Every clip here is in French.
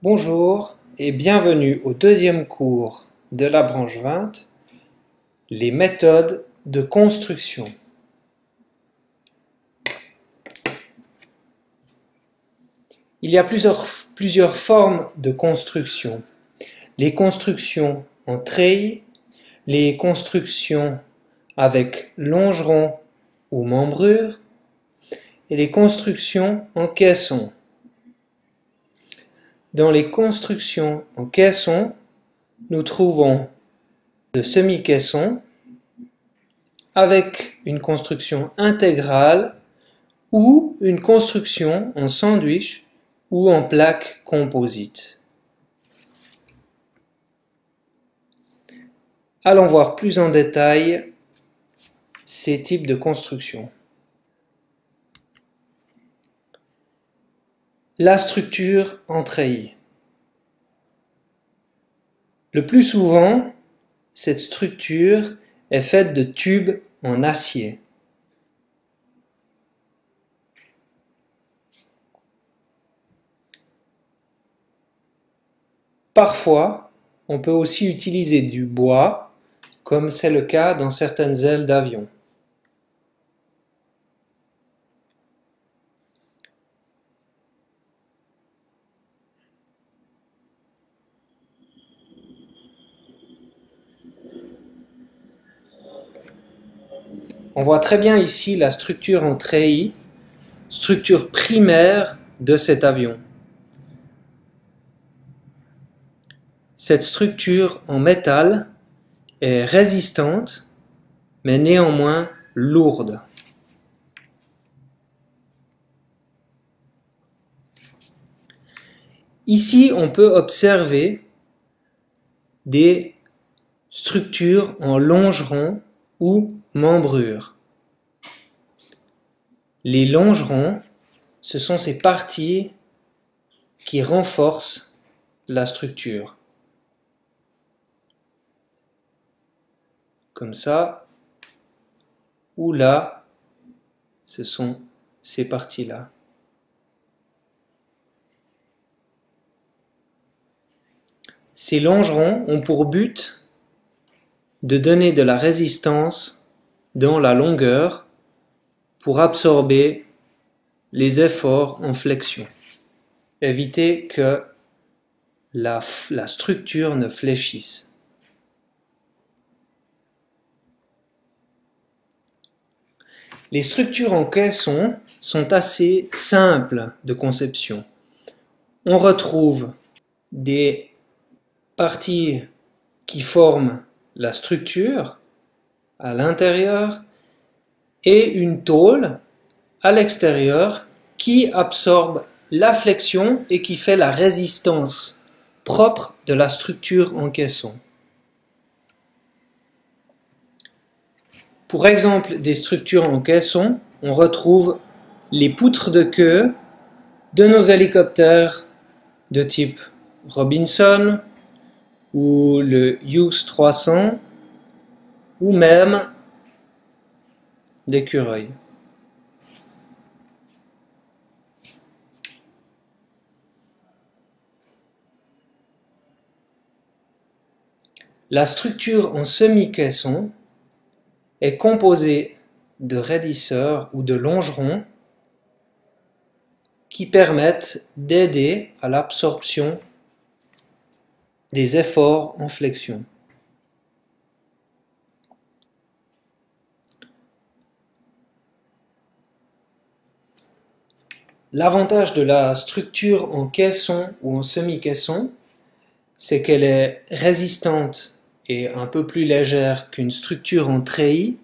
Bonjour et bienvenue au deuxième cours de la branche 20, les méthodes de construction. Il y a plusieurs formes de construction. Les constructions en treillis, les constructions avec longeron ou membrure et les constructions en caisson. Dans les constructions en caisson, nous trouvons de semi-caisson avec une construction intégrale ou une construction en sandwich ou en plaque composite. Allons voir plus en détail ces types de constructions. La structure en treillis. Le plus souvent, cette structure est faite de tubes en acier. Parfois, on peut aussi utiliser du bois, comme c'est le cas dans certaines ailes d'avion. On voit très bien ici la structure en treillis, structure primaire de cet avion. Cette structure en métal est résistante, mais néanmoins lourde. Ici, on peut observer des structures en longeron ou membrure. Les longerons, ce sont ces parties qui renforcent la structure. Comme ça, ou là, ce sont ces parties-là. Ces longerons ont pour but de donner de la résistance dans la longueur pour absorber les efforts en flexion. Éviter que la structure ne fléchisse. Les structures en caisson sont assez simples de conception. On retrouve des parties qui forment la structure à l'intérieur et une tôle à l'extérieur qui absorbe la flexion et qui fait la résistance propre de la structure en caisson. Pour exemple des structures en caisson, on retrouve les poutres de queue de nos hélicoptères de type Robinson ou le Hughes 300 ou même d'écureuils. La structure en semi-caisson est composée de raidisseurs ou de longerons qui permettent d'aider à l'absorption des efforts en flexion. L'avantage de la structure en caisson ou en semi-caisson, c'est qu'elle est résistante et un peu plus légère qu'une structure en treillis,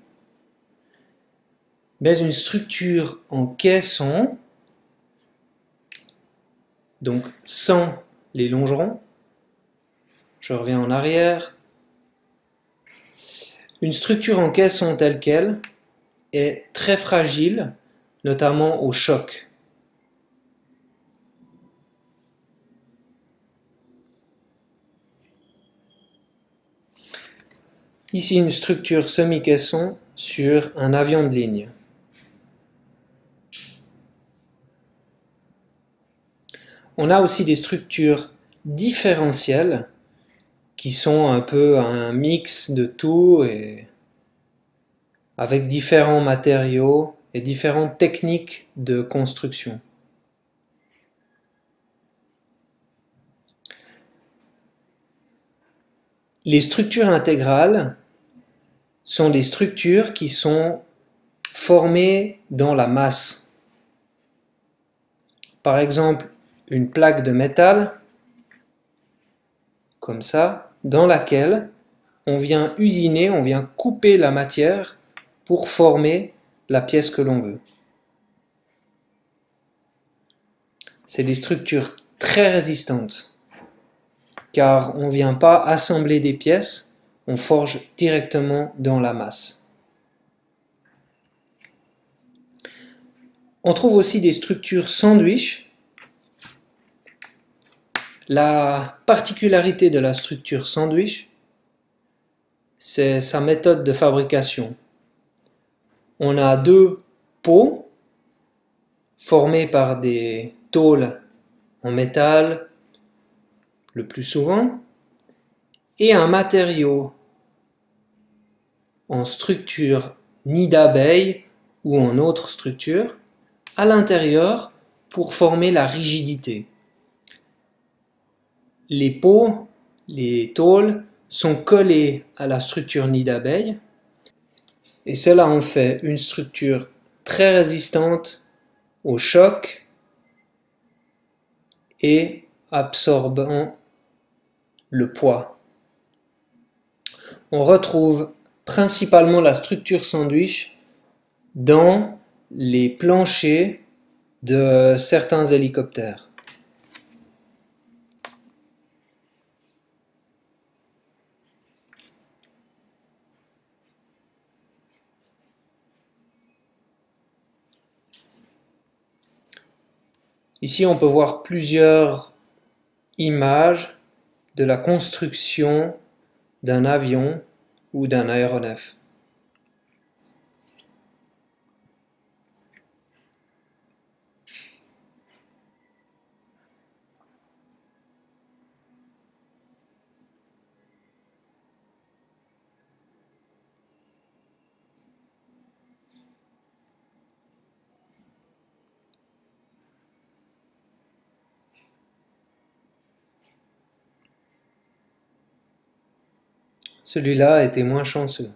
mais une structure en caisson, donc sans les longerons, je reviens en arrière, une structure en caisson telle qu'elle est très fragile, notamment au choc. Ici une structure semi-caisson sur un avion de ligne. On a aussi des structures différentiels qui sont un peu un mix de tout et avec différents matériaux et différentes techniques de construction. Les structures intégrales sont des structures qui sont formées dans la masse. Par exemple, une plaque de métal, comme ça, dans laquelle on vient usiner, on vient couper la matière pour former la pièce que l'on veut. C'est des structures très résistantes, car on ne vient pas assembler des pièces, on forge directement dans la masse. On trouve aussi des structures sandwich. La particularité de la structure sandwich, c'est sa méthode de fabrication. On a deux pots formés par des tôles en métal, le plus souvent, et un matériau en structure nid d'abeille ou en autre structure à l'intérieur pour former la rigidité. Les pots, les tôles, sont collés à la structure nid d'abeille et cela en fait une structure très résistante au choc et absorbant le poids. On retrouve principalement la structure sandwich dans les planchers de certains hélicoptères. Ici, on peut voir plusieurs images de la construction d'un avion ou d'un aéronef. Celui-là était moins chanceux.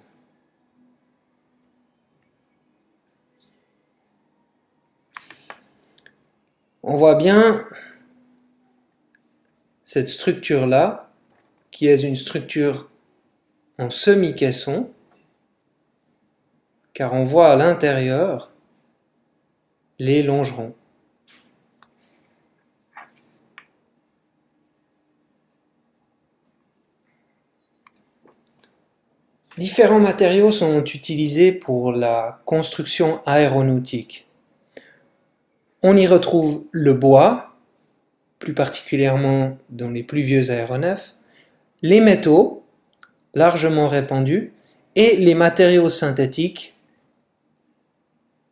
On voit bien cette structure-là, qui est une structure en semi-caisson, car on voit à l'intérieur les longerons. Différents matériaux sont utilisés pour la construction aéronautique. On y retrouve le bois, plus particulièrement dans les plus vieux aéronefs, les métaux, largement répandus, et les matériaux synthétiques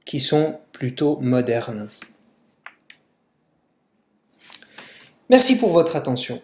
qui sont plutôt modernes. Merci pour votre attention.